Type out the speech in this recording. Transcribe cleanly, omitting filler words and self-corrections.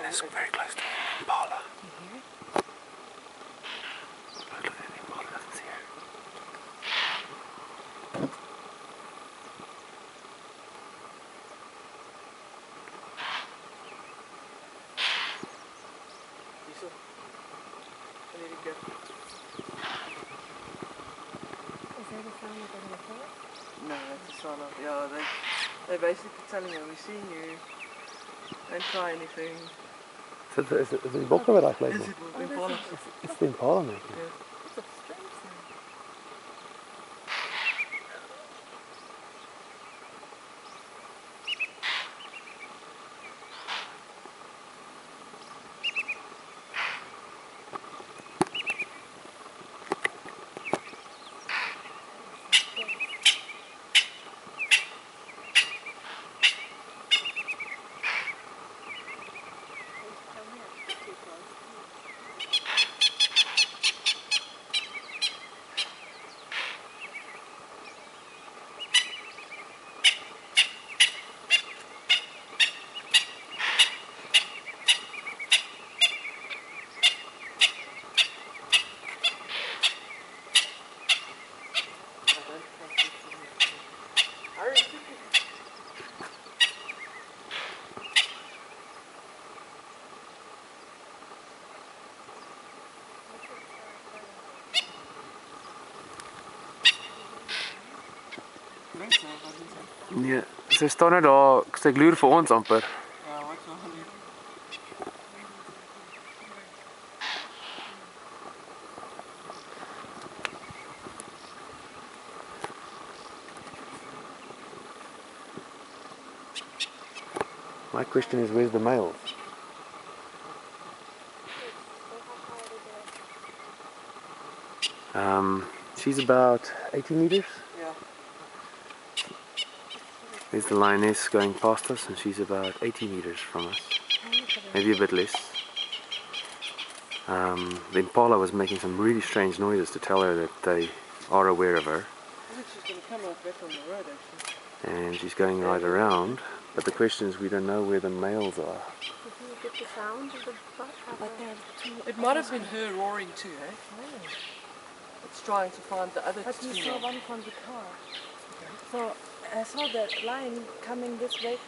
Lioness, very close to Impala. Look at the Impala, doesn't see her. Let it go. Is that a sign of the report? No, that's a sign of, yeah, they're basically telling her, we've seen you, don't try anything. Is it the Impala that I Is it Impala? It's the Impala, mate. Yeah. It's a strange sound. Nee, sy staan net daar, sy gluur vir ons amper. Ja, wat so gaan doen? My question is, where's the males? She's about 80 meters. Yeah. There's the Lioness going past us, and she's about 80 meters from us. Maybe a bit less. The Impala was making some really strange noises to tell her that they are aware of her. I think she's going to come out back on the road, actually. And she's going right around, but the question is, we don't know where the males are. Did you get the sound of the butt? It might have been her roaring too, eh? Oh. It's trying to find the other But you two. saw one from the car. So I saw the line coming this way.